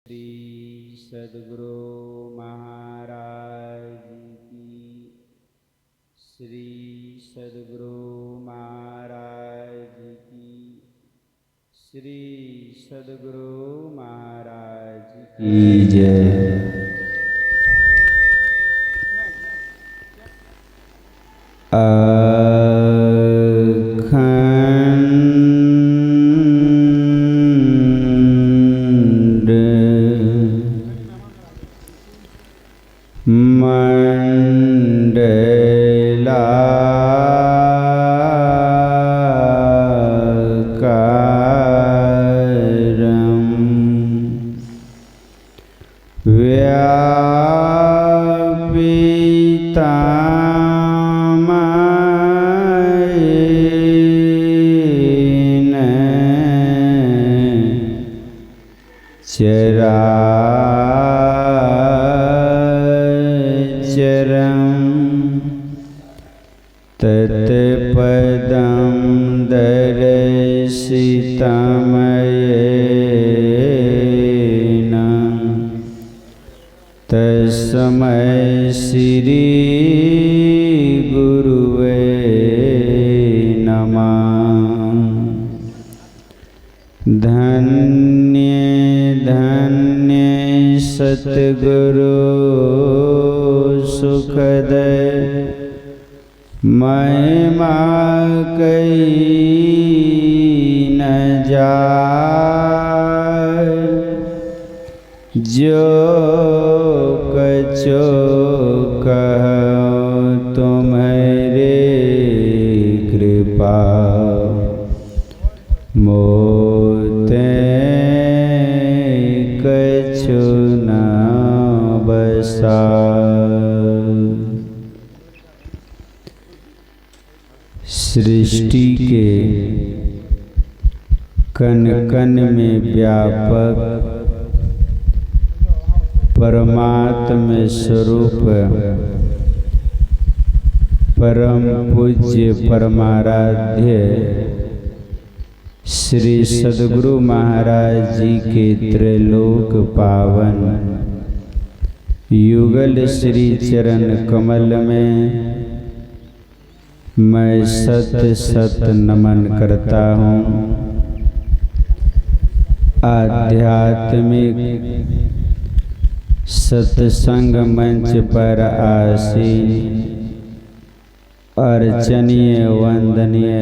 श्री सद्गुरु महाराज की। श्री सद्गुरु महाराज की। श्री सद्गुरु महाराज की जय। तत्पदं दर्शितमयेन तस्मै श्री गुरुवे नमः। धन्य धन्य सद्गुरु सुखद महिमा कही न जाए, जो कछो कहो तुम्हारे कृपा मोते कछु न बसा। सृष्टि के कण कण में व्यापक परमात्म स्वरूप परम पूज्य परमाराध्य श्री सद्गुरु महाराज जी के त्रैलोक पावन युगल श्री चरण कमल में मैं सत सत नमन करता हूँ। आध्यात्मिक सत्संग मंच पर आसीन अर्चनीय वंदनीय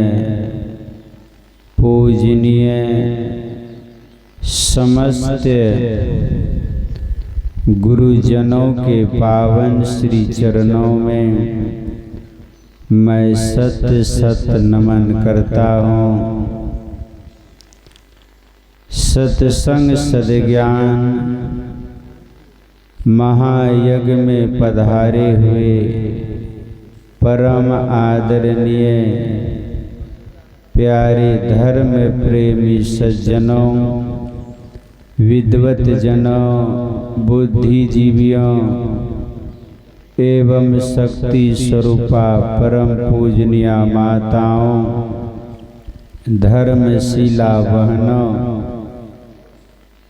पूजनीय समस्त गुरुजनों के पावन श्री चरणों में मैं सत सत नमन करता हूँ। सत्संग सद्ज्ञान महायज्ञ में पधारे हुए परम आदरणीय प्यारे धर्म प्रेमी सज्जनों, विद्वत जनों, बुद्धिजीवियों एवं शक्ति स्वरूपा परम पूजनीय माताओं, धर्मशीला बहनों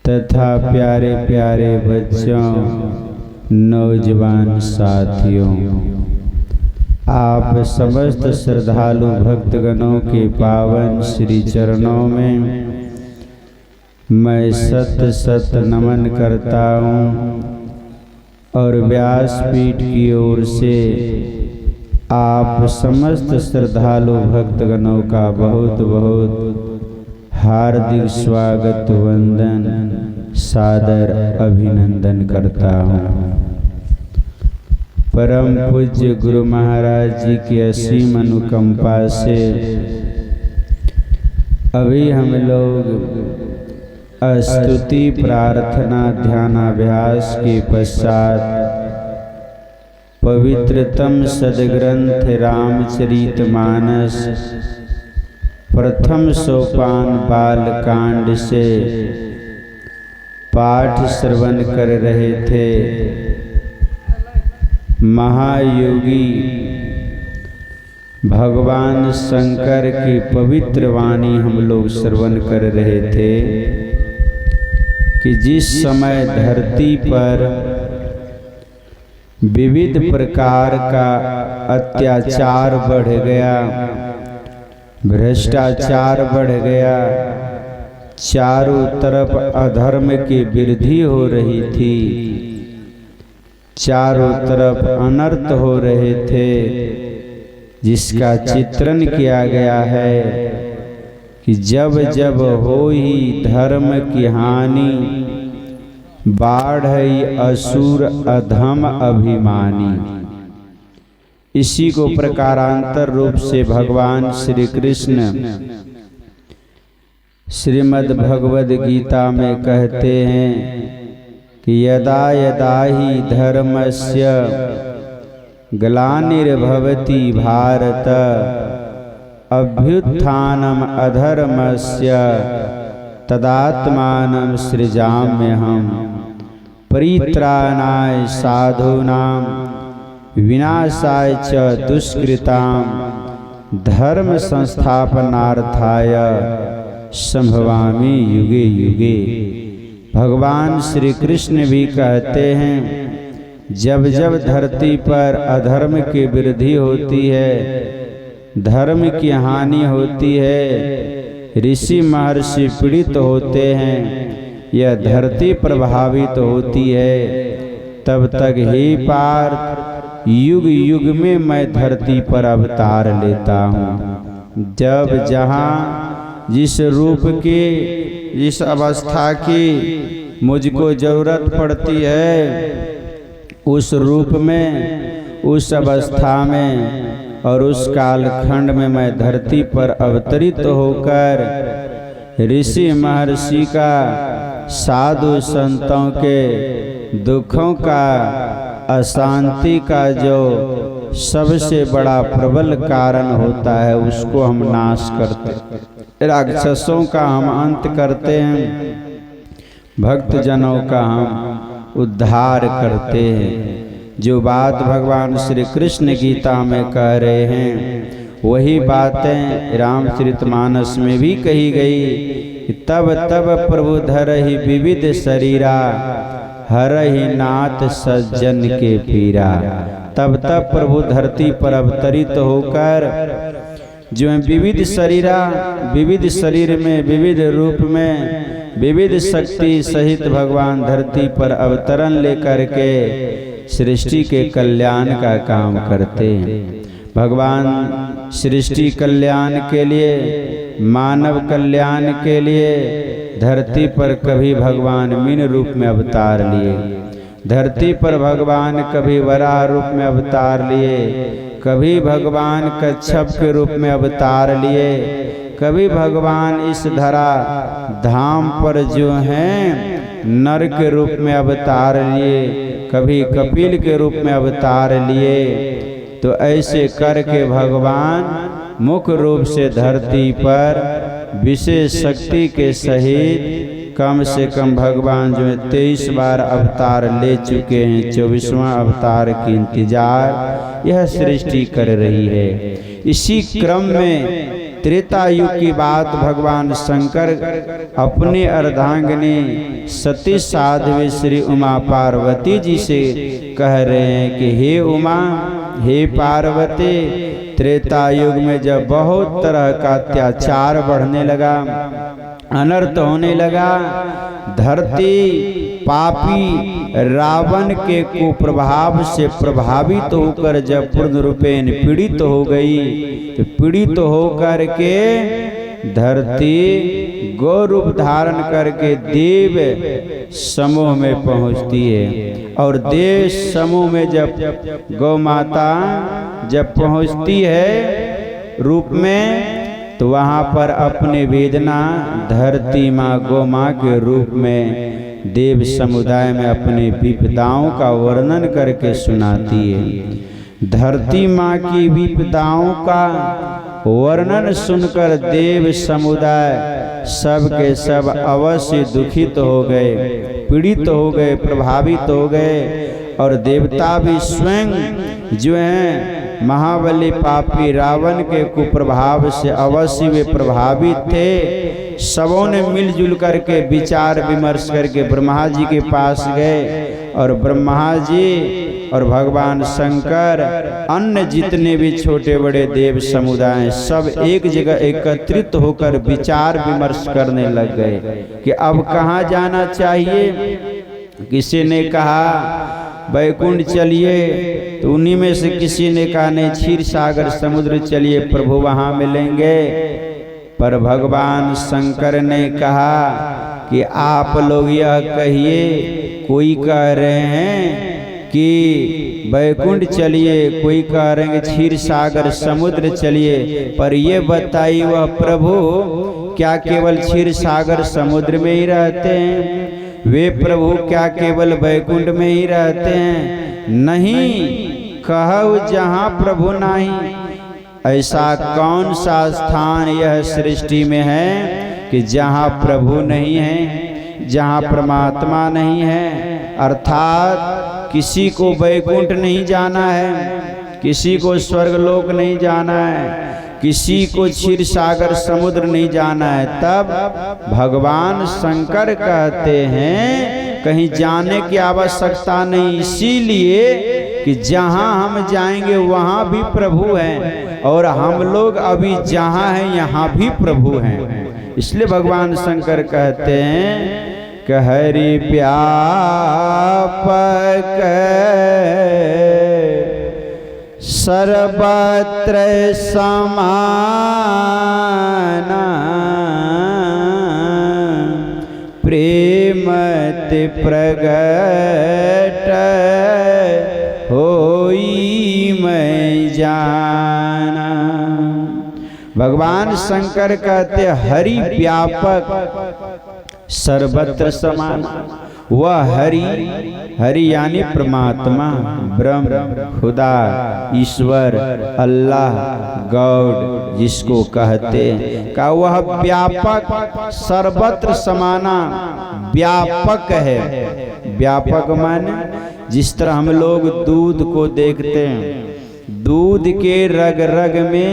तथा प्यारे प्यारे बच्चों, नौजवान साथियों, आप समस्त श्रद्धालु भक्तगणों के पावन श्री चरणों में मैं सत सत नमन करता हूँ और व्यासपीठ की ओर से आप समस्त श्रद्धालु भक्तगणों का बहुत बहुत हार्दिक स्वागत वंदन सादर अभिनंदन करता हूँ। परम पूज्य गुरु महाराज जी की असीम अनुकंपा से अभी हम लोग स्तुति प्रार्थना ध्यानाभ्यास के पश्चात पवित्रतम सद्ग्रंथ रामचरितमानस प्रथम सोपान बालकांड से पाठ श्रवण कर रहे थे। महायोगी भगवान शंकर की पवित्र वाणी हम लोग श्रवण कर रहे थे कि जिस समय धरती पर विविध प्रकार का अत्याचार बढ़ गया, भ्रष्टाचार बढ़ गया, चारों तरफ अधर्म की वृद्धि हो रही थी, चारों तरफ अनर्थ हो रहे थे, जिसका चित्रण किया गया है कि जब जब हो ही धर्म की हानि, बाढ़ई असुर अधम अभिमानी। इसी को प्रकारांतर रूप से भगवान श्री कृष्ण श्रीमद् भगवद गीता में कहते हैं कि यदा यदा ही धर्मस्य ग्लानिर्भवति भारत अभ्युत्थानम अधर्मस्य तदात्मानं सृजाम्यहम् परित्राणाय साधूनां विनाशाय च दुष्कृतां धर्म संस्थापनार्थाय संभवामि युगे युगे। भगवान श्री कृष्ण भी कहते हैं जब जब धरती पर अधर्म की वृद्धि होती है, धर्म की हानि होती है, ऋषि महर्षि पीड़ित होते हैं, यह धरती प्रभावित होती है, तब तक हे पार्थ युग युग में मैं धरती पर अवतार लेता हूँ। जब जहाँ जिस रूप की, जिस अवस्था की मुझको जरूरत पड़ती है, उस रूप में, उस अवस्था में और उस कालखंड में मैं धरती पर अवतरित होकर ऋषि महर्षि का, साधु संतों के दुखों का, अशांति का जो सबसे बड़ा प्रबल कारण होता है, उसको हम नाश करते, राक्षसों का हम अंत करते हैं, भक्त जनों का हम उद्धार करते हैं। जो बात भगवान श्री कृष्ण गीता में कह रहे हैं, वही बातें रामचरितमानस में भी कही गई। तब तब प्रभु धरहि विविध शरीरा, हरहि नाथ सज्जन के पीरा। तब तब प्रभु धरती पर अवतरित होकर जो विविध शरीरा, विविध शरीर में, विविध रूप में, विविध शक्ति सहित भगवान धरती पर अवतरण लेकर के सृष्टि के कल्याण का काम करते हैं। भगवान सृष्टि कल्याण के लिए, मानव कल्याण के लिए धरती पर कभी भगवान मीन रूप में अवतार लिए, धरती पर भगवान कभी वराह रूप में अवतार लिए, कभी भगवान कच्छप के रूप में अवतार लिए, कभी भगवान इस धरा धाम पर जो हैं नर के रूप में अवतार लिए, कभी कपिल के रूप में अवतार लिए। तो ऐसे करके भगवान मुख्य रूप से धरती पर विशेष शक्ति के सहित कम से कम भगवान जो 23 बार अवतार ले चुके हैं। 24वां अवतार की इंतजार यह सृष्टि कर रही है। इसी क्रम में त्रेता युग की बात भगवान शंकर अपने अर्धांगिनी सती साध्वी श्री उमा पार्वती जी से कह रहे हैं कि हे उमा, हे पार्वती, त्रेता युग में जब बहुत तरह का अत्याचार बढ़ने लगा, अनर्थ होने लगा, धरती पापी रावण के कुप्रभाव से प्रभावित होकर जब पूर्ण रूपेण पीड़ित हो गई, तो पीड़ित होकर के धरती गौ रूप धारण करके देव समूह में पहुंचती है। और देव समूह में जब गौ माता जब पहुंचती है रूप में, तो वहाँ पर अपने वेदना धरती माँ गौ माँ के रूप में देव समुदाय में अपने विपदाओं का वर्णन करके सुनाती है। धरती माँ की विपदाओं का वर्णन सुनकर देव समुदाय सब के सब अवश्य दुखित हो गए, पीड़ित हो गए, प्रभावित हो गए। और देवता भी स्वयं जो हैं महाबली पापी रावण के कुप्रभाव से अवश्य वे प्रभावित थे। सबों ने मिलजुल करके विचार विमर्श करके ब्रह्मा जी के पास गए और ब्रह्मा जी और भगवान शंकर अन्य जितने भी छोटे बड़े देव समुदाय सब एक जगह एकत्रित होकर विचार विमर्श करने लग गए कि अब कहाँ जाना चाहिए। किसी ने कहा बैकुंठ चलिए, तो उन्हीं में से किसी ने कहा नहीं क्षीर सागर समुद्र चलिए, प्रभु वहाँ मिलेंगे। पर भगवान शंकर ने कहा कि आप लोग यह कहिए, कोई कह रहे हैं कि बैकुंठ चलिए, कोई कह रहे हैं कि क्षीर सागर समुद्र चलिए, पर ये बताइए वह प्रभु क्या केवल क्षीर सागर समुद्र में ही रहते हैं? वे प्रभु क्या केवल बैकुंठ में ही रहते हैं? नहीं, कहु जहाँ प्रभु नहीं। ऐसा कौन सा स्थान यह सृष्टि में है कि जहाँ प्रभु नहीं है, जहाँ परमात्मा नहीं है? अर्थात किसी को बैकुंठ नहीं जाना है, किसी को स्वर्गलोक नहीं जाना है, किसी को क्षीर सागर समुद्र नहीं जाना है। तब भगवान शंकर कहते हैं कहीं जाने की आवश्यकता नहीं, इसीलिए कि जहाँ हम जाएंगे वहाँ भी प्रभु हैं और हम लोग अभी जहाँ हैं यहाँ भी प्रभु हैं। इसलिए भगवान शंकर कहते हैं कि हरि व्यापक सर्वत्र समाना प्रेमति प्रगट होई मैं जाना। भगवान शंकर कहते हरि व्यापक सर्वत्र समान। वह हरि यानी परमात्मा, ब्रह्म, खुदा, ईश्वर, अल्लाह, गॉड जिसको कहते का वह व्यापक सर्वत्र समाना व्यापक है। व्यापक माने जिस तरह हम लोग दूध को देखते हैं, दूध के रग रग में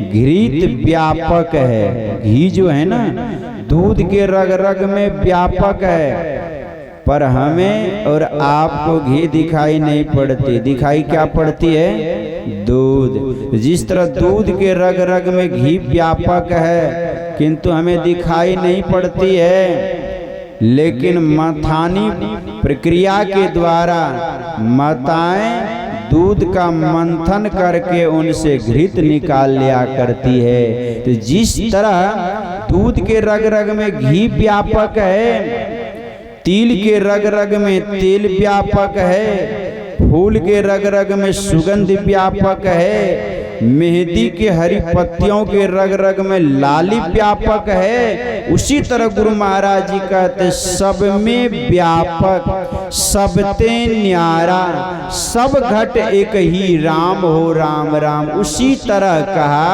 घृत व्यापक है। घी जो है ना दूध के रग रग में व्यापक है, पर हमें और आपको घी दिखाई नहीं पड़ती। दिखाई क्या पड़ती है? दूध। जिस तरह दूध के रग रग में घी व्यापक है किंतु हमें दिखाई नहीं पड़ती है, लेकिन मथानी प्रक्रिया के द्वारा माताएं दूध का मंथन करके उनसे घृत निकाल लिया करती है। तो जिस तरह दूध के रग रग में घी व्यापक है, तिल के रग रग में तेल व्यापक है, फूल के रग रग में सुगंध व्यापक है, मेहंदी के हरी पत्तियों के रग रग में लाली व्यापक है। उसी तरह गुरु महाराज जी कहते सब में व्यापक, सबते न्यारा, सब घट एक ही राम हो राम राम। उसी तरह कहा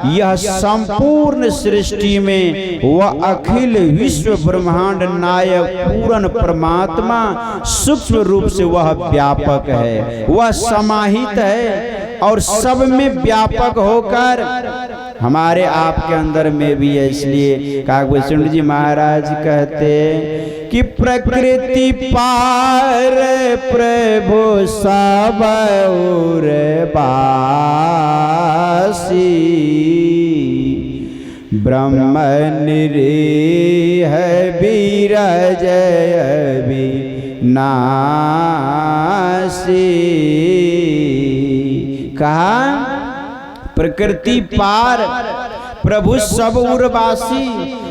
यह संपूर्ण सृष्टि में वह अखिल विश्व ब्रह्मांड नायक पूर्ण परमात्मा सूक्ष्म रूप से वह व्यापक है, वह समाहित है और सब में व्यापक होकर हमारे आपके अंदर में भी है। इसलिए कागभूषण जी महाराज कहते कि प्रकृति पार प्रभु सब और बासी, ब्रह्म निरीह बीरज विनाशी। कहा प्रकृति पार प्रभु सब उर्वासी,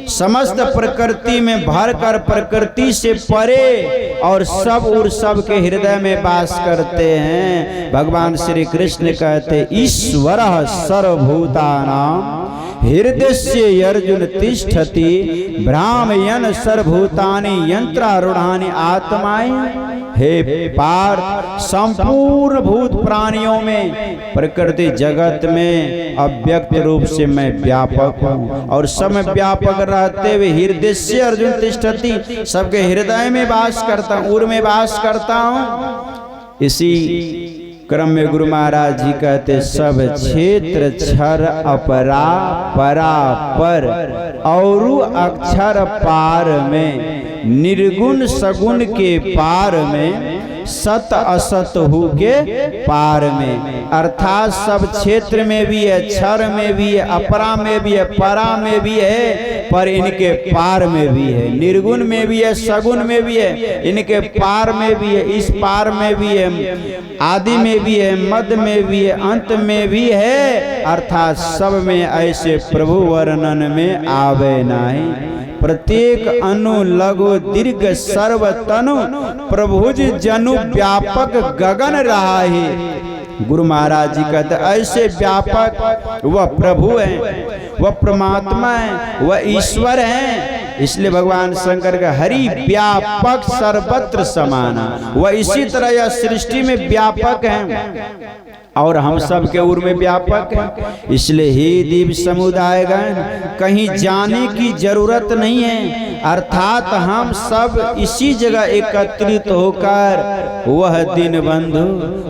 समस्त प्रकृति में भर कर प्रकृति से परे और सब उर सब के हृदय में वास करते हैं। भगवान श्री कृष्ण कहते ईश्वर सर्वभूतानां हृदय अर्जुन तिष्ठति भ्रामयन् सर्वभूतानि यंत्रारूढ़ानि आत्मायं। हे पार्थ, संपूर्ण भूत प्राणियों में प्रकृति जगत में अव्यक्त रूप से मैं व्यापक हूँ और सब में व्यापक रहते हुए हृदय से अर्जुन तिष्ठति, सबके हृदय में वास करता हूँ, उर में वास करता हूँ। इसी क्रम में गुरु महाराज जी कहते सब क्षेत्र क्षर अपरा परा पर और अक्षर पार में निर्गुण सगुण के पार में सत असत हु के पार में। अर्थात सब क्षेत्र में भी है, क्षर में भी है, अपरा में भी है, परा में भी है, पर इनके पार में भी है। निर्गुण में भी है, सगुण में भी है, इनके पार में भी है, इस पार में भी है, आदि में भी है, मध्य में भी है, अंत में भी है। अर्थात सब में ऐसे प्रभु वर्णन में आवे नहीं। प्रत्येक अनु लघु दीर्घ सर्व तनु प्रभुज जनु व्यापक गगन रहा है। गुरु महाराज जी कहते ऐसे व्यापक वह प्रभु है, वह परमात्मा है, वह ईश्वर है। इसलिए भगवान शंकर का हरि व्यापक सर्वत्र समाना, वह इसी तरह यह सृष्टि में व्यापक है और हम सब के उर में व्यापक है। इसलिए हे दीप समुदाय गण, कहीं जाने की जरूरत नहीं है। अर्थात हम सब इसी जगह एकत्रित होकर वह दीन बंधु,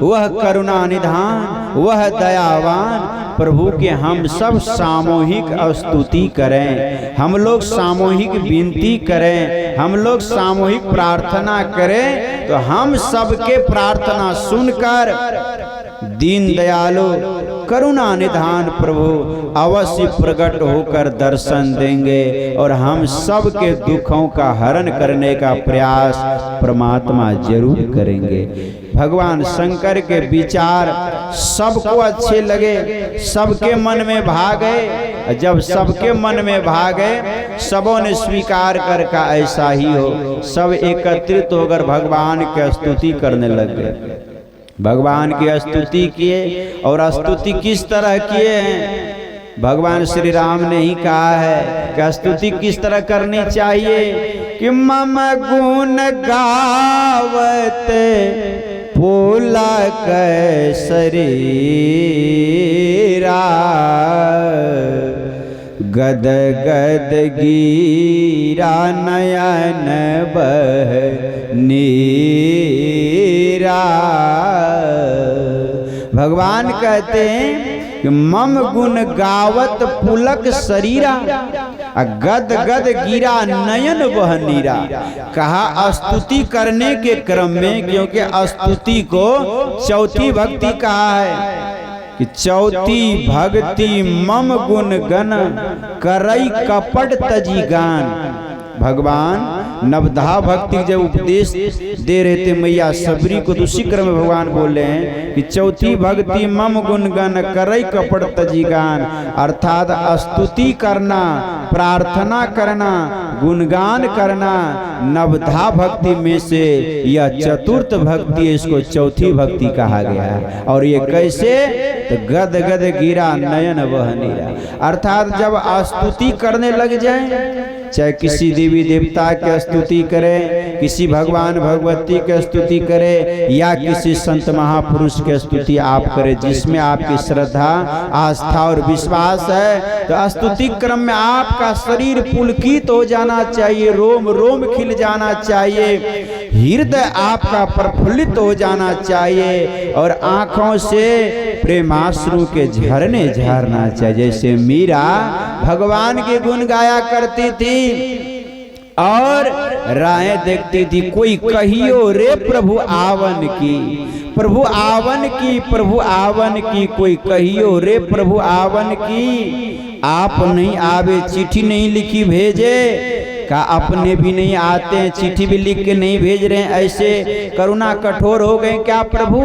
वह करुणा निधान, वह दयावान प्रभु के हम सब सामूहिक स्तुति करें, हम लोग सामूहिक विनती करें, हम लोग सामूहिक प्रार्थना करें, तो हम सबके प्रार्थना सुनकर दीन दयालु करुणा निधान प्रभु अवश्य प्रकट होकर दर्शन देंगे और हम सब के दुखों का हरण करने का प्रयास परमात्मा जरूर करेंगे। भगवान शंकर के विचार सबको अच्छे लगे, सबके मन में भागे। जब सबके मन में भागे, सबों ने स्वीकार कर का ऐसा ही हो, सब एकत्रित होकर भगवान की स्तुति करने लग गए। भगवान की स्तुति किए और स्तुति किस तरह किए हैं? भगवान श्री राम ने ही कहा है कि स्तुति किस तरह करनी चाहिए कि मम गुण गावत फूला कैसरीरा गद गद गीरा नयन बह नीरा। भगवान कहते हैं कि मम गुण गावत पुलक शरीरा गद गद गिरा नयन वह नीरा। कहा स्तुति करने के क्रम में, क्योंकि स्तुति को चौथी भक्ति कहा है कि चौथी भक्ति मम गुण गण करई कपट तजी गान। भगवान नवधा भक्ति जब उपदेश दे रहे थे मैया सबरी को, दूसरी क्रम में भगवान बोल रहे हैं कि चौथी भक्ति मम गुणगन करई कपट तजी गान। अर्थात स्तुति करना, प्रार्थना करना, गुणगान करना नवधा भक्ति में से यह चतुर्थ भक्ति है, इसको चौथी भक्ति कहा गया है। और ये कैसे? तो गद गद गिरा नयन वह नीरा। अर्थात जब स्तुति करने लग जाए, चाहे किसी देवी देवता की स्तुति करे, किसी भगवान भगवती की स्तुति करे, या किसी संत महापुरुष की स्तुति आप करें, जिसमें आपकी श्रद्धा, आस्था और विश्वास है, तो स्तुति क्रम में आपका शरीर पुलकित हो जाना चाहिए, रोम रोम खिल जाना चाहिए, हृदय आपका प्रफुल्लित हो जाना चाहिए और आंखों से प्रेमाश्रु के झरने झरना चाहिए। जैसे मीरा भगवान के गुण गाया करती थी और राहें देखती थी, कोई कहियो रे प्रभु आवन की, प्रभु आवन की, प्रभु आवन की, कोई कहियो रे प्रभु आवन की। आप नहीं आवे, चिट्ठी नहीं लिखी भेजे, का अपने भी नहीं आते हैं, चिट्ठी भी लिख के नहीं भेज रहे हैं, ऐसे करुणा कठोर हो गए क्या प्रभु?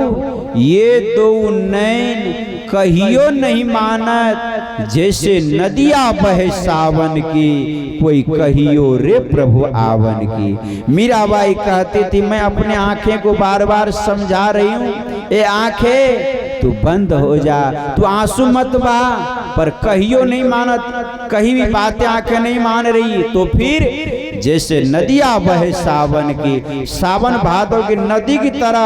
ये दो नैन कहियो नहीं मानत, जैसे नदिया बहे सावन की, कोई कहियो रे प्रभु आवन की। मीराबाई कहती थी, मैं अपने आंखें को बार बार समझा रही हूँ, ए आंखें तू बंद हो जा, तू आंसू मत बहा, पर कहियो नहीं मानत, कहीं भी बातें आंखें नहीं मान रही। तो फिर जैसे नदियां बहे सावन की, सावन भादों की नदी की तरह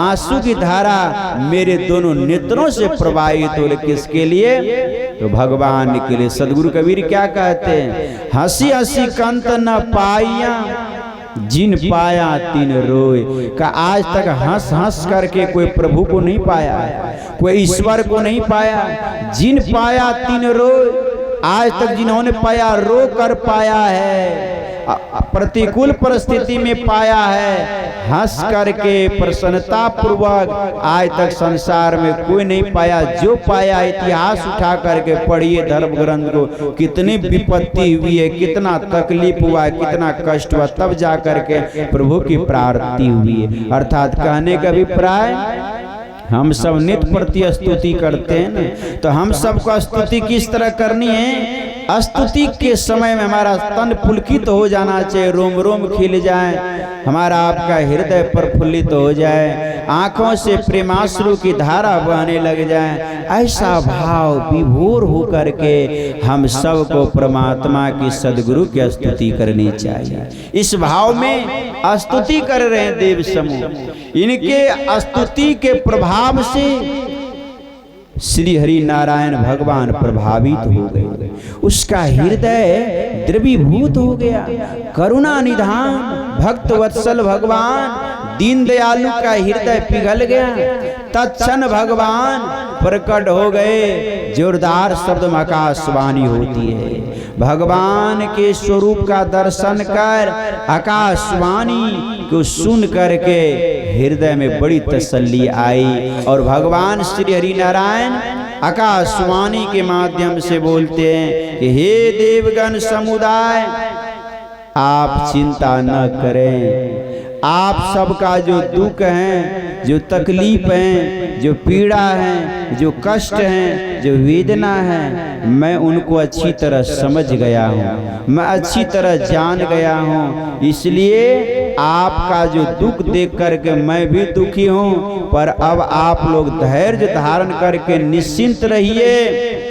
आंसू की धारा मेरे दोनों नेत्रों से प्रवाहित हो। किसके लिए? तो भगवान के लिए। सदगुरु कबीर क्या कहते हैं? हंसी हंसी कंत न पाइया जिन पाया तिन रोए। का आज तक हंस हंस करके कोई प्रभु को नहीं पाया, कोई ईश्वर को नहीं पाया। जिन पाया तिन रोए, आज तक जिन्होंने पाया रो कर पाया है, प्रतिकूल परिस्थिति में पाया है, हंस करके प्रसन्नता पूर्वक आज तक संसार में कोई नहीं पाया। जो पाया इतिहास उठा करके पढ़िए धर्म ग्रंथ को, कितनी विपत्ति हुई है, कितना तकलीफ हुआ है, कितना कष्ट हुआ, तब जा करके प्रभु की प्राप्ति हुई है। अर्थात कहने का अभिप्राय, हम सब नित्य प्रति स्तुति करते हैं ना, तो हम सबको स्तुति किस तरह करनी है? स्तुति के समय में हमारा तन पुलकित हो जाना चाहिए, रोम रोम खिल जाए, हमारा आपका हृदय प्रफुल्लित हो जाए, आंखों से प्रेमाश्रु की धारा बहने लग जाए। ऐसा भाव विभोर हो करके हम सबको परमात्मा की सदगुरु की स्तुति करनी चाहिए। इस भाव में स्तुति कर रहे हैं देव समूह। इनके स्तुति के प्रभाव से श्री हरि नारायण भगवान प्रभावित हो गए, उसका हृदय द्रवीभूत हो गया। करुणा निधान भक्त वत्सल भगवान दीन दयालु का हृदय पिघल गया। तत्क्षण भगवान प्रकट हो गए। जोरदार शब्द में आकाशवाणी होती है। भगवान के स्वरूप का दर्शन कर, आकाशवाणी को सुन करके हृदय में बड़ी तसल्ली आई। और भगवान श्री हरि नारायण आकाशवाणी के माध्यम से बोलते हैं कि हे देवगण समुदाय, आप चिंता न करें। आप सबका जो दुख है, जो तकलीफ है, जो पीड़ा है, जो कष्ट है, जो वेदना है, मैं उनको अच्छी तरह समझ गया हूँ, मैं अच्छी तरह जान गया हूँ। इसलिए आपका जो दुख देख करके मैं भी दुखी हूँ, पर अब आप लोग धैर्य धारण करके निश्चिंत रहिए।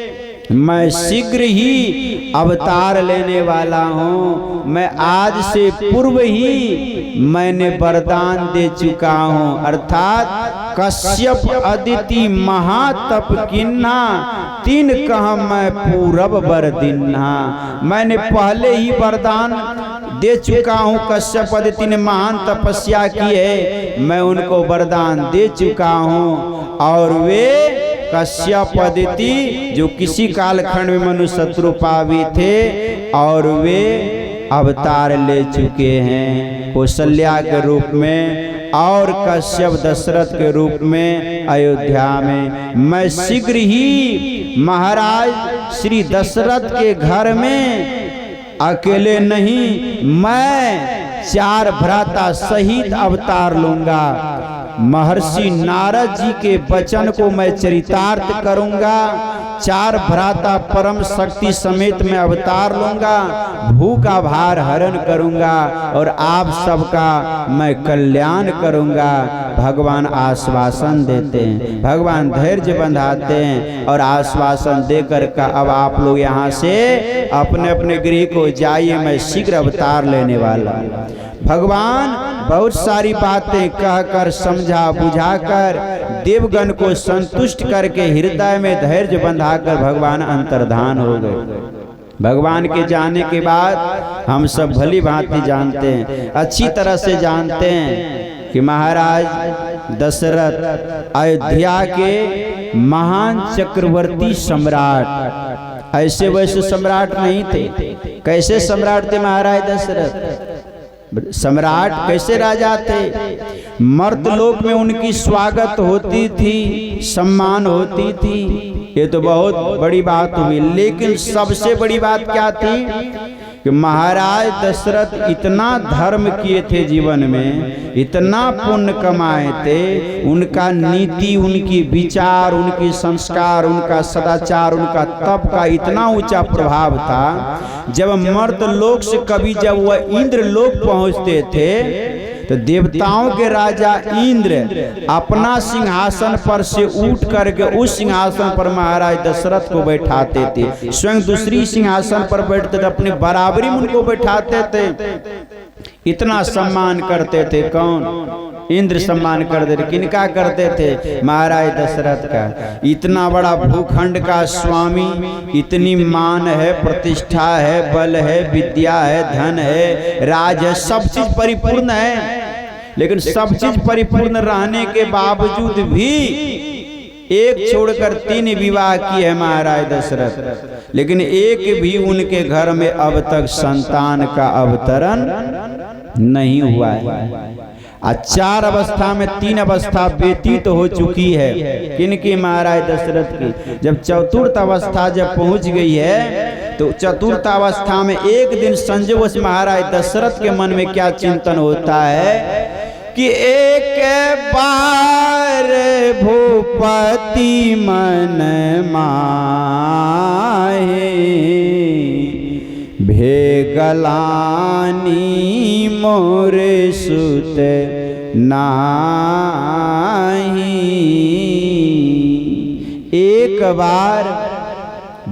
मैं शीघ्र ही अवतार लेने वाला हूँ। मैं आज से पूर्व ही मैंने वरदान दे चुका हूँ। अर्थात कश्यप अदिति महातप किन्ना, तीन कह मैं पूरब बर दिन्हा। मैंने पहले ही वरदान दे चुका हूँ। कश्यप अदिति ने महान तपस्या की है, मैं उनको वरदान दे चुका हूँ। और वे कश्यप अदिति जो किसी कालखंड में मनुष्य शत्रुपा भी थे, और वे अवतार ले चुके हैं कौशल्या के रूप में और कश्यप दशरथ के रूप में अयोध्या में। मैं शीघ्र ही महाराज श्री दशरथ के घर में अकेले नहीं, मैं 4 भ्राता सहित अवतार लूंगा। महर्षि नारद जी के वचन को मैं चरितार्थ करूंगा। 4 भ्राता परम शक्ति समेत मैं अवतार लूंगा, भूखा भार हरण करूंगा और आप सबका मैं कल्याण करूंगा। भगवान आश्वासन देते हैं, भगवान धैर्य बंधाते हैं और आश्वासन देकर का अब आप लोग यहाँ से अपने अपने गृह को जाइए, मैं शीघ्र अवतार लेने वाला। भगवान बहुत सारी बातें कहकर समझा बुझाकर देवगण को संतुष्ट करके हृदय में धैर्य बंधाकर भगवान अंतर्धान हो गए। भगवान के जाने के बाद हम सब भली भांति जानते हैं, अच्छी तरह से जानते हैं कि महाराज दशरथ अयोध्या के महान चक्रवर्ती सम्राट, ऐसे वैसे सम्राट नहीं थे। कैसे सम्राट थे महाराज दशरथ? सम्राट कैसे राजा थे? मर्तलोक में उनकी स्वागत होती थी, सम्मान होती थी, ये तो बहुत बड़ी बात हुई। लेकिन सबसे बड़ी बात क्या थी कि महाराज दशरथ इतना धर्म किए थे जीवन में, इतना पुण्य कमाए थे, उनका नीति, उनकी विचार, उनकी संस्कार, उनका सदाचार, उनका तप का इतना ऊंचा प्रभाव था। जब मर्त लोक से कभी जब वह इंद्र लोक पहुंचते थे तो देवताओं के राजा इंद्र अपना सिंहासन पर से उठ करके उस सिंहासन पर महाराज दशरथ को बैठाते थे। स्वयं दूसरी सिंहासन पर बैठते थे, अपने बराबरी में उनको बैठाते थे। इतना सम्मान करते थे। कौन? इंद्र सम्मान करते थे। किनका करते थे? महाराज दशरथ का। इतना बड़ा भूखंड का स्वामी, इतनी मान है, प्रतिष्ठा है, बल है, विद्या है, धन है, राज है, सब चीज परिपूर्ण है। लेकिन सब चीज परिपूर्ण रहने के बावजूद भी एक छोड़कर 3 विवाह किए हैं महाराज दशरथ, लेकिन एक भी उनके घर में अब तक संतान का अवतरण नहीं हुआ है। 4 अवस्था में 3 अवस्था व्यतीत हो चुकी है। किनकी? महाराज दशरथ की। जब चतुर्थ अवस्था जब पहुंच गई है तो चतुर्थ अवस्था में एक दिन संजोग से महाराज दशरथ के मन में क्या चिंतन होता है कि एक बार भूपति मन माहे, भेगलानी मोरे सुत नाही। एक बार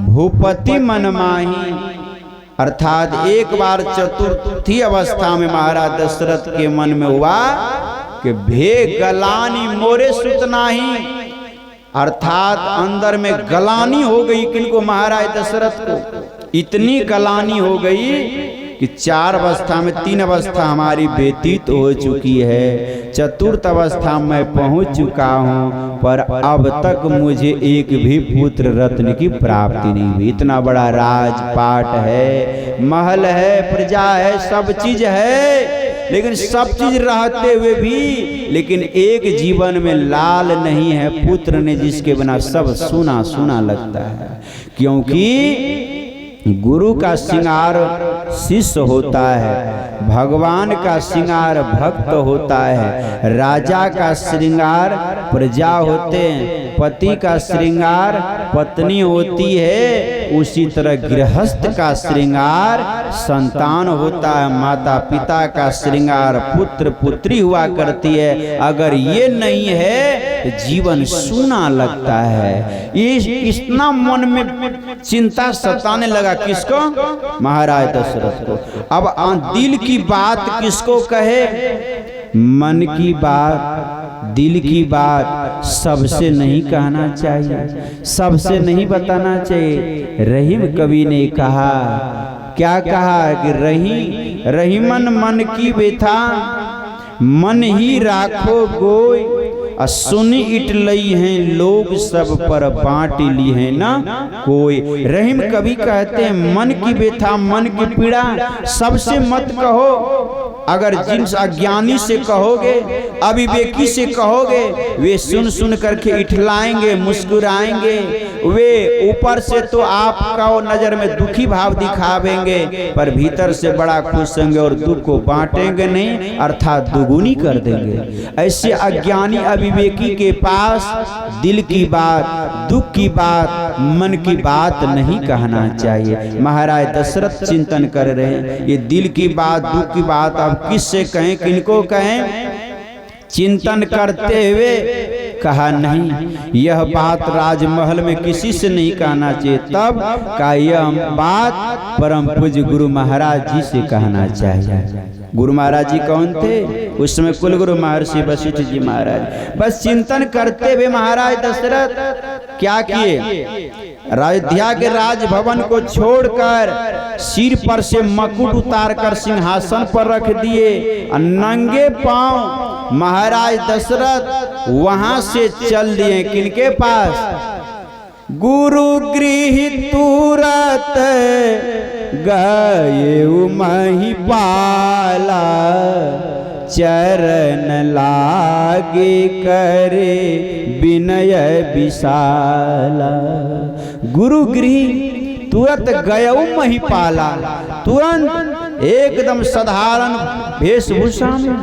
भूपति मन माही, अर्थात एक बार चतुर्थी अवस्था में महाराज दशरथ के मन में हुआ कि भेगलानी मोरे सुत नाही, अर्थात अंदर में गलानी हो गई। किनको? महाराज दशरथ को। इतनी गलानी हो गई कि 4 अवस्था में 3 अवस्था हमारी व्यतीत हो चुकी है, चतुर्थ अवस्था में पहुंच चुका हूं, पर अब तक मुझे एक भी पुत्र रत्न की प्राप्ति नहीं हुई। इतना बड़ा राजपाट है, महल है, प्रजा है, सब चीज है, लेकिन सब चीज रहते हुए भी लेकिन एक जीवन में लाल नहीं है, पुत्र ने, जिसके बिना सब सुना सुना लगता है। क्योंकि गुरु का श्रृंगार शिष्य होता है, भगवान का श्रृंगार भक्त होता है, राजा का श्रृंगार प्रजा होते हैं, पति का श्रृंगार पत्नी होती है, उसी तरह गृहस्थ का श्रृंगार संतान होता है, माता पिता का श्रृंगार पुत्र पुत्री हुआ करती है। अगर ये नहीं है जीवन सूना लगता है। ये इतना मन में चिंता सताने लगा। किसको? महाराज दशरथ को। अब दिल की बात किसको कहे? मन की बात, दिल की बात सबसे नहीं कहना चाहिए, सबसे नहीं बताना चाहिए। रहीम कवि ने कहा, क्या कहा कि रहीमन मन की व्यथा, मन ही राखो गोय, सुनी इट लई हैं लोग सब पर बांट ली है ना कोई। रहीम कवि कहते हैं मन की व्यथा, मन की पीड़ा सबसे मत कहो। अगर जिन अज्ञानी से कहोगे, अविवेकी से कहोगे, वे सुन सुन करके इठलाएंगे, मुस्कुराएंगे। वे ऊपर से तो आपका नजर में दुखी भाव दिखावेंगे, पर भीतर से बड़ा खुश होंगे और दुख को बांटेंगे नहीं, अर्थात दुगुनी कर देंगे। ऐसे अज्ञानी अविवेकी के पास दिल की बात, दुख की बात, मन की बात नहीं कहना चाहिए। महाराज दशरथ चिंतन कर रहे हैं, ये दिल की बात, दुख की बात अब किससे कहें, किनको कहें? चिंतन करते हुए कहा नहीं, यह बात राजमहल में किसी से नहीं कहना चाहिए। तब का यह बात परम पूज्य गुरु महाराज जी से कहना चाहिए। गुरु महाराज जी कौन थे? उस समय कुल गुरु महर्षि वशिष्ठ जी महाराज। बस चिंतन करते हुए महाराज दशरथ क्या किए? अयोध्या के राजभवन को छोड़कर सिर पर से मकुट उतारकर सिंहासन पर रख दिए और नंगे पांव महाराज दशरथ वहां से चल दिए। किनके पास? गुरु गृह तुरत गए महिपाला, चरण लागे करे विनय विशाला। गुरु गृह तुरंत गयऊ महिपाला, तुरंत एकदम साधारण वेशभूषा में।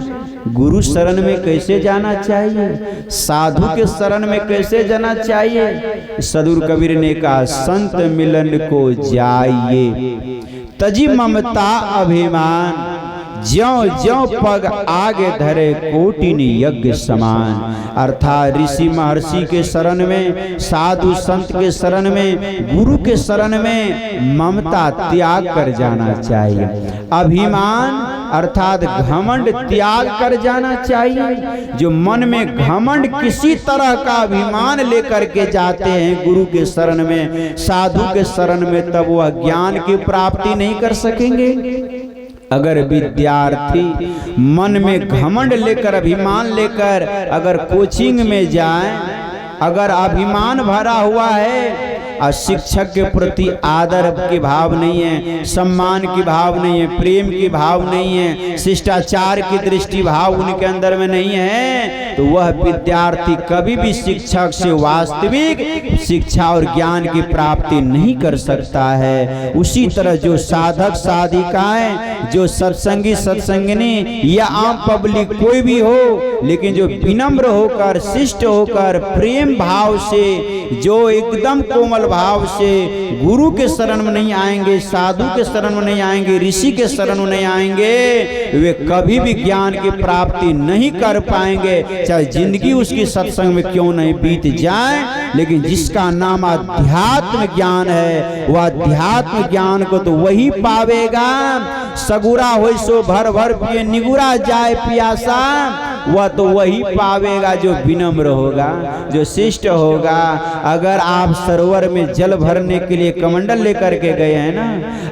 गुरु शरण में कैसे जाना चाहिए, साधु के शरण में कैसे जाना चाहिए? सदगुरु कबीर ने कहा, संत मिलन को जाइए, तजी ममता अभिमान, ज्यों ज्यों पग आगे धरे कोटिन यज्ञ समान। अर्थात ऋषि महर्षि के शरण में, साधु संत के शरण में, गुरु के शरण में ममता त्याग कर जाना चाहिए। अभिमान अर्थात घमंड त्याग कर जाना चाहिए। जो मन में घमंड किसी तरह का अभिमान लेकर के जाते हैं गुरु के शरण में, साधु के शरण में, तब वह ज्ञान की प्राप्ति नहीं कर सकेंगे। अगर विद्यार्थी मन में घमंड लेकर, अभिमान लेकर अगर कोचिंग में जाए, अगर अभिमान भरा हुआ है और शिक्षक के प्रति आदर के भाव नहीं है, सम्मान की भाव नहीं है, प्रेम की भाव नहीं है, शिष्टाचार की दृष्टि भाव उनके अंदर में नहीं है, तो वह विद्यार्थी कभी भी शिक्षक से वास्तविक शिक्षा और ज्ञान की प्राप्ति नहीं कर सकता है। उसी तरह जो साधक साधिकाएं, जो सत्संगी सत्संगिनी या आम पब्लिक कोई भी हो, लेकिन जो विनम्र होकर, शिष्ट होकर, प्रेम भाव से, जो एकदम कोमल भाव से गुरु के शरण में नहीं आएंगे, साधु के शरण में नहीं आएंगे, ऋषि के शरण में नहीं आएंगे, वे कभी भी ज्ञान की प्राप्ति नहीं कर पाएंगे। चाहे जिंदगी उसकी सत्संग में क्यों नहीं बीत जाए, लेकिन जिसका नाम अध्यात्म ज्ञान है, वह अध्यात्म ज्ञान को तो वही पावेगा। सगुरा हो सो भर भर पिए, निगुरा जाए पियासा, वह तो वही पावेगा जो विनम्र होगा, जो शिष्ट होगा। अगर आप सरोवर में जल भरने के लिए कमंडल लेकर के गए हैं ना,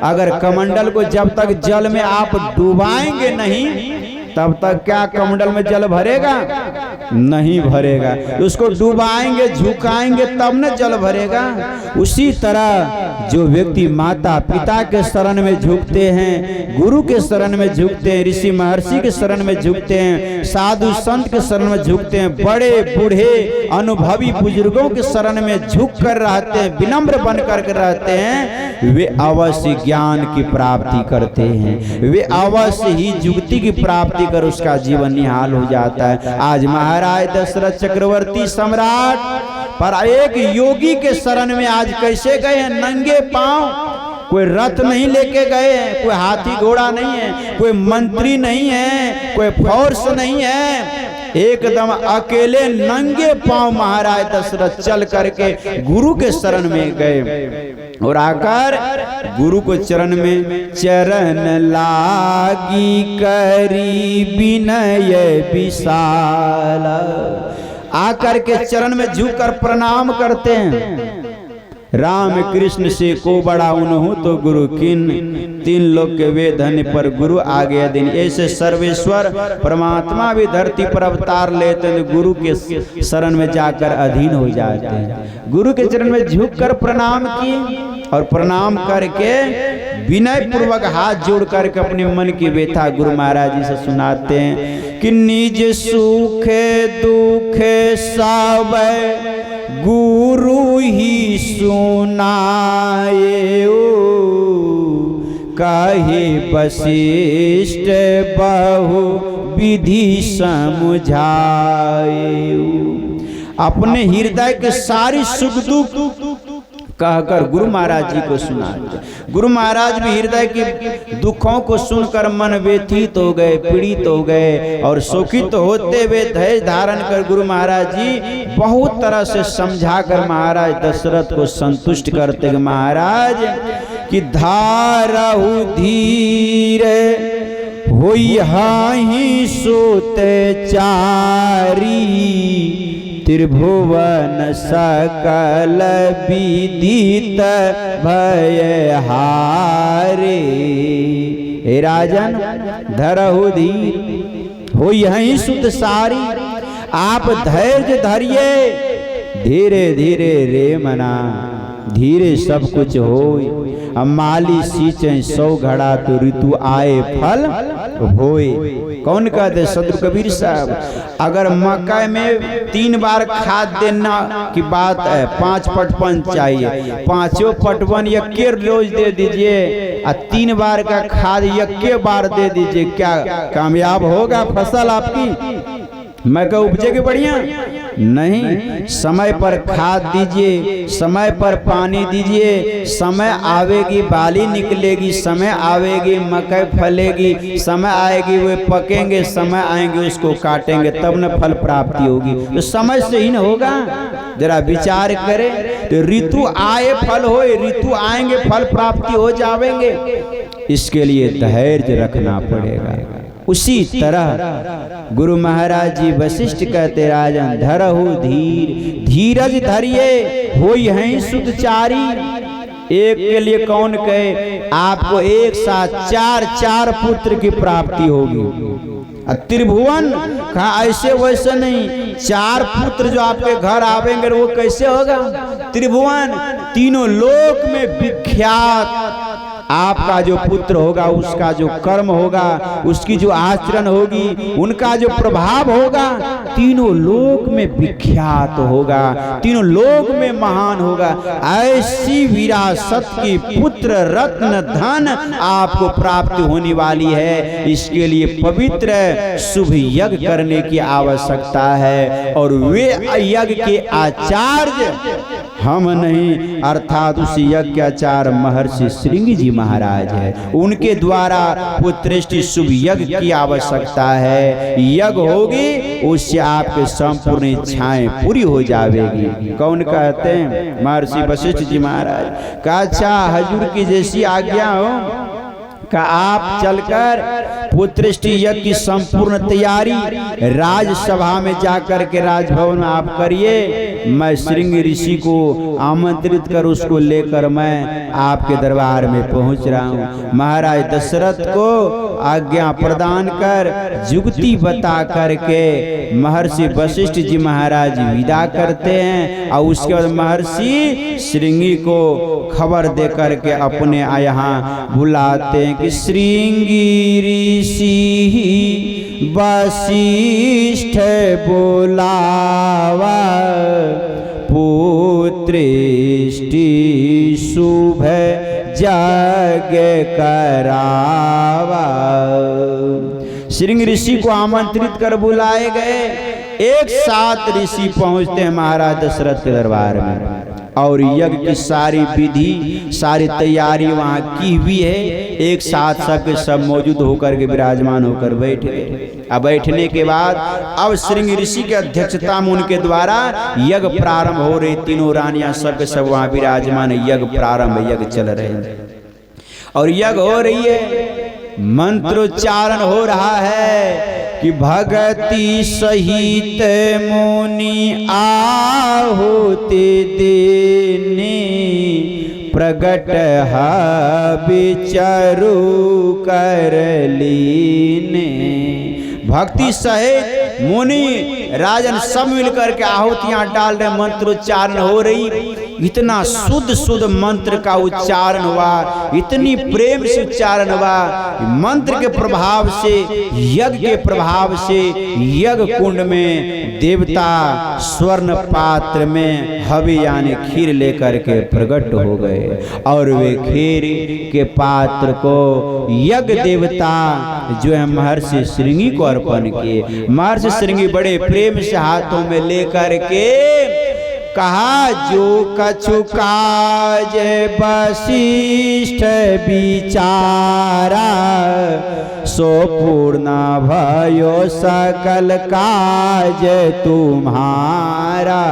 अगर कमंडल को जब तक जल में आप डुबाएंगे नहीं, तब तक क्या कमंडल में जल भरेगा? नहीं भरेगा। उसको डुबाएंगे, झुकाएंगे, तब न जल भरेगा। उसी तरह जो व्यक्ति माता पिता के शरण में झुकते हैं, गुरु के शरण में झुकते हैं, ऋषि महर्षि के शरण में झुकते हैं, साधु संत के शरण में झुकते हैं, बड़े बूढ़े अनुभवी बुजुर्गों के शरण में झुक कर रहते हैं, विनम्र बन कर रहते हैं, वे अवश्य ज्ञान की प्राप्ति करते हैं। वे अवश्य ही जुक्ति की प्राप्ति कर उसका जीवन निहाल हो जाता है। आज महाराज दशरथ चक्रवर्ती सम्राट पर एक योगी के शरण में आज कैसे गए हैं? नंगे पांव। कोई रथ नहीं लेके गए हैं, कोई हाथी घोड़ा नहीं है, कोई मंत्री नहीं है, कोई फोर्स नहीं है, एकदम अकेले नंगे पांव महाराज दशरथ चल करके गुरु के शरण में गए और आकर गुरु को चरण में चरण लागी करी विनय विशाल, आकर के चरण में झुककर प्रणाम करते हैं। राम कृष्ण से को बड़ा उन्हों तो गुरु किन, तीन लोग के वे धन्य पर गुरु आ गया दिन। ऐसे सर्वेश्वर परमात्मा भी धरती पर अवतार लेते हैं, गुरु के शरण में जाकर अधीन हो जाते हैं। गुरु के चरण में झुककर प्रणाम किए और प्रणाम करके विनय पूर्वक हाथ जोड़ करके अपने मन की व्यथा गुरु महाराज जी से सुनाते हैं कि निज सुख दुख सब गुरु ही सुनाए, कहे वशिष्ठ बहु विधि समझाए। अपने हृदय के सारी सुख दुख कहकर गुरु महाराज जी को सुनाते। गुरु महाराज भी हृदय के दुखों को सुनकर मन व्यथित हो गए, पीड़ित हो गए और शोकित होते हुए धैर्य धारण कर गुरु महाराज जी बहुत तरह से समझाकर महाराज दशरथ को संतुष्ट करते। महाराज कि धारहु धीर होई हाहि सोते चारी, त्रिभुवन सकल विदित भय हारे। हे राजन धरहु धीर हो यही सुत सारी, आप धैर्य धरिए, धीरे धीरे रे मना, धीरे सब कुछ होए। माली सींचे 100 घड़ा तो ऋतु आए फल होए। कौन कहते? सदगुरु कबीर साहब। अगर मकई में 3 बार खाद देना की बात है, 5 पटवन चाहिए, 5 पटवन यके रोज दे दीजिए और 3 बार का खाद यके बार दे दीजिए, क्या कामयाब होगा फसल आपकी? मक्का उपजेगी बढ़िया नहीं। समय पर खाद दीजिए, समय पर पानी दीजिए, समय आवेगी बाली निकलेगी, समय आवेगी मकई फलेगी, समय आएगी वे पकेंगे, समय आएंगे उसको काटेंगे, तब न फल प्राप्ति होगी। तो समय से ही न होगा। जरा विचार करें तो ऋतु आए फल हो, ऋतु आएंगे फल प्राप्ति हो जावेंगे। इसके लिए धैर्य रखना पड़ेगा। उसी तरह गुरु महाराज जी वशिष्ठ कहते, राजन धरहु धीर, धीरज धरिए होई हैं सुतचारी। एक के लिए कौन कहे, आपको एक साथ चार चार पुत्र की प्राप्ति होगी। त्रिभुवन कहा ऐसे वैसे नहीं, चार पुत्र जो आपके घर आवेंगे वो कैसे होगा। त्रिभुवन तीनों लोक में विख्यात आपका जो पुत्र होगा, उसका जो कर्म होगा, उसकी जो आचरण होगी, उनका जो प्रभाव होगा, तीनों लोक में विख्यात होगा, तीनों लोक में महान होगा। ऐसी विरासत की पुत्र रत्न धन आपको प्राप्त होने वाली है। इसके लिए पवित्र शुभ यज्ञ करने की आवश्यकता है। और वे यज्ञ के आचार्य हम नहीं, अर्थात उस यज्ञ के आचार्य महर्षि श्रृंगी जी महाराज है। उनके द्वारा पुत्रेष्टि शुभ यज्ञ की आवश्यकता है। यज्ञ होगी उससे आपके संपूर्ण इच्छाएं पूरी हो जावेगी। कौन कहते हैं, महर्षि वशिष्ठ जी महाराज का अच्छा हजूर की जैसी आज्ञा हो का आप चलकर पुत्रेष्टि यज्ञ की संपूर्ण तैयारी राजसभा में जाकर के राजभवन में आप करिए। मैं श्रृंगी ऋषि को आमंत्रित कर उसको लेकर मैं आपके दरबार में पहुंच रहा हूं। महाराज दशरथ को आज्ञा प्रदान कर जुगती बता करके महर्षि वशिष्ठ जी महाराज विदा करते हैं। और उसके बाद महर्षि श्रृंगी को खबर दे करके अपने यहाँ बुलाते हैं कि श्रृंगी ऋषि वशिष्ठ बोलावा, पुत्रेष्टि शुभ यज्ञ करावा। श्रृंगी ऋषि को आमंत्रित कर बुलाए गए। एक साथ ऋषि पहुंचते हैं महाराज दशरथ के दरबार में। और यज्ञ की सारी विधि सारी तैयारी वहाँ की हुई है। एक साथ सबके सब मौजूद होकर के विराजमान होकर बैठ गए। अब बैठने के बाद अब श्रृंगी ऋषि की अध्यक्षता में उनके द्वारा यज्ञ प्रारंभ हो रही। तीनों रानियां सबके सब वहाँ विराजमान, यज्ञ प्रारंभ, यज्ञ चल रहे हैं और यज्ञ हो रही है। मंत्रोच्चारण हो रहा है कि भगति सहित मुनि आहुति देने, प्रगट विचरु कर लीने। भक्ति सहित मुनि राजन सब मिलकर के आहुतियां डाल रहे, मंत्रोच्चारण हो रही। इतना शुद्ध शुद्ध मंत्र का उच्चारण हुआ, इतनी प्रेम से उच्चारण हुआ। मंत्र के प्रभाव से, यज्ञ के प्रभाव से यज्ञ कुंड में देवता स्वर्ण पात्र में हवि यानी खीर लेकर के प्रकट हो गए। और वे खीर के पात्र को यज्ञ देवता जो है महर्षि श्रृंगी को अर्पण किए। महर्षि श्रृंगी बड़े प्रेम से हाथों में लेकर के कहा, जो कछु काज वशिष्ठ विचारा, सो पूर्ण भयो सकल काज तुम्हारा।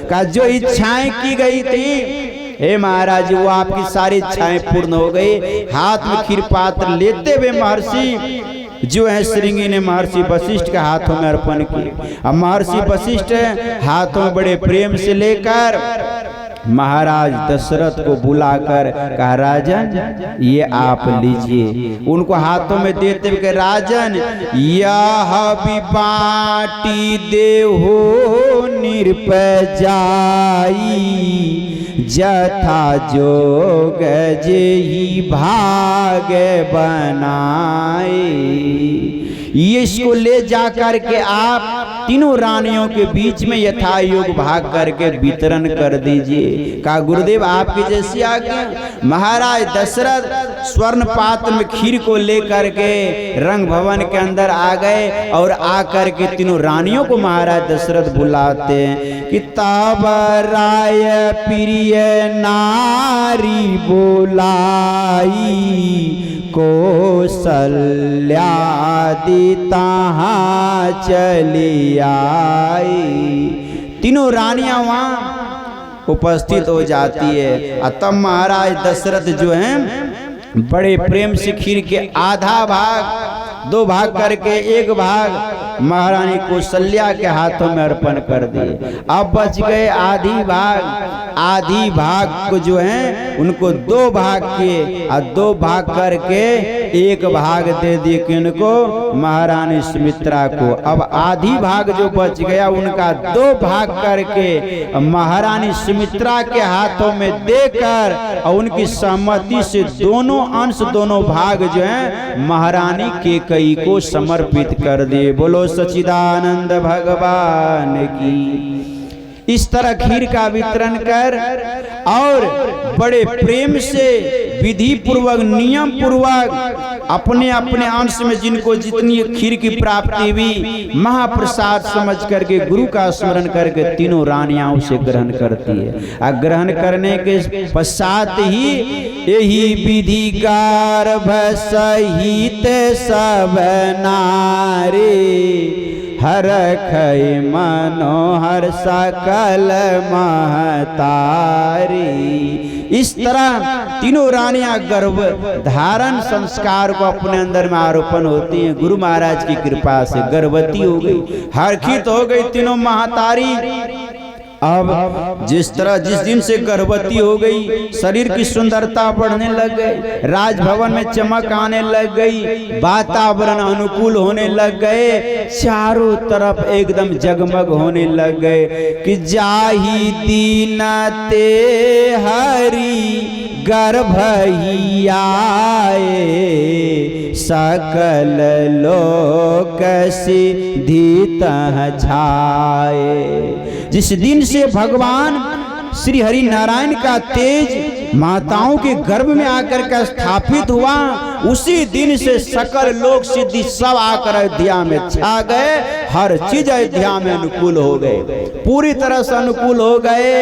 का जो इच्छाएं की गई थी, हे महाराज वो आपकी सारी इच्छाएं पूर्ण हो गई। हाथ में खीर पात्र लेते हुए महर्षि जो है श्रृंगी ने महर्षि वशिष्ठ के हाथों में अर्पण किए। अब महर्षि वशिष्ठ हाथों में बड़े प्रेम से लेकर महाराज दशरथ को बुलाकर कहा, राजन ये आप लीजिए। उनको हाथों में देते हुए राजन यह भी बाटी देहो निरपजाई, जथा जोग जेहि भाग बनाए। ये इसको ले जा करके आप तीनों रानियों के बीच में यथा योग भाग करके वितरण कर दीजिए। कहा गुरुदेव आपकी जैसी आज्ञा। महाराज दशरथ स्वर्ण पात्र में खीर को लेकर के रंग भवन के अंदर आ गए और आकर के तीनों रानियों को महाराज दशरथ बुलाते हैं कि तब राय प्रिय नारी बुलाई कौशल्यादि तहाँ चली आई। तीनों रानियां वहां उपस्थित हो जाती है। तब महाराज दशरथ जो हैं बड़े प्रेम से खीर के आधा भाग 2 भाग करके 1 भाग महारानी कौशल्या के हाथों में अर्पण कर दिए। अब बच गए आधी भाग को जो है उनको 2 भाग किए और 2 भाग करके 1 भाग दे दिए किनको महारानी सुमित्रा को। अब आधी भाग जो बच गया उनका 2 भाग करके महारानी सुमित्रा के हाथों में देकर और उनकी सहमति से दोनों अंश दोनों भाग जो है महारानी केकई को समर्पित कर दिए। बोलो सच्चिदानंद भगवान की। इस तरह खीर का वितरण कर और बड़े प्रेम से विधि पूर्वक नियम पूर्वक अपने अपने अंश में जिनको जितनी खीर की प्राप्ति हुई महाप्रसाद समझ करके गुरु का स्मरण करके तीनों रानियां उसे ग्रहण करती है। ग्रहण करने के पश्चात ही यही विधि गर्भ सहित सब नारी हरखै मनोहर सकल महतारी। इस तरह तीनों रानियां गर्भ धारण संस्कार को अपने अंदर में आरोपण होती हैं। गुरु महाराज की कृपा से गर्भवती हो गई, हरखित हो गई तीनों महतारी। अब जिस दिन से गर्भवती हो गई शरीर की सुंदरता बढ़ने लग गई, राजभवन में चमक आने लग गई, वातावरण अनुकूल होने लग गए, चारों तरफ एकदम जगमग होने लग गए कि जाहि दीन ते हरि गर्भ ही आए सकल लोक सिद्धि तह छाए। जिस दिन से भगवान श्री हरि नारायण का तेज माताओं के गर्भ में आकर के स्थापित हुआ, उसी दिन से सकल लोक सिद्धि सब आकर अयोध्या में छा गए। हर चीज अयोध्या में अनुकूल हो गए, पूरी तरह से अनुकूल हो गए।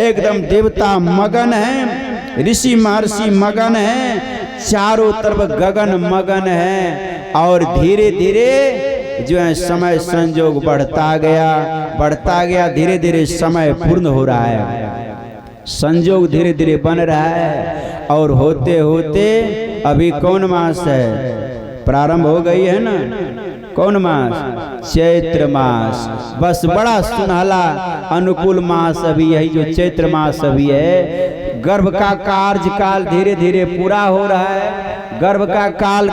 एकदम देवता मगन है, ऋषि महर्षि मगन है, चारों तरफ गगन मगन है। और धीरे धीरे जो है समय संजोग बढ़ता गया, धीरे धीरे समय पूर्ण हो रहा है, संजोग धीरे धीरे बन रहा है। और होते होते अभी कौन मास है, प्रारंभ हो गई है ना, कौन मास? चैत्र मास। बस बड़ा सुनहला अनुकूल मास अभी यही जो चैत्र मास अभी है। गर्भ का कार्यकाल धीरे धीरे पूरा हो रहा है। गर्भ का काल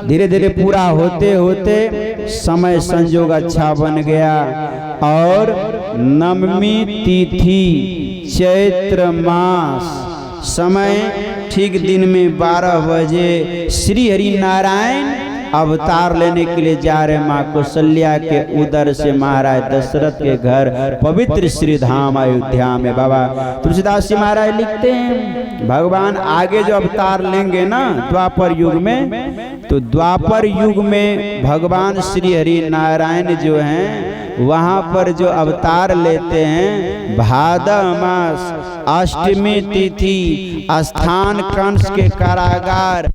धीरे धीरे पूरा होते होते समय संजोग अच्छा बन गया। और नवमी तिथि चैत्र मास समय ठीक दिन में 12 बजे श्री हरि नारायण अवतार लेने के लिए जा रहे माँ कौशल्या के उदर से महाराज दशरथ के घर पवित्र श्री धाम अयोध्या में। बाबा तुलसीदास जी महाराज लिखते हैं भगवान आगे जो अवतार लेंगे ना द्वापर युग में, तो द्वापर युग में भगवान श्री हरि नारायण जो हैं वहाँ पर जो अवतार लेते हैं भादव मास अष्टमी तिथि स्थान कंस के कारागार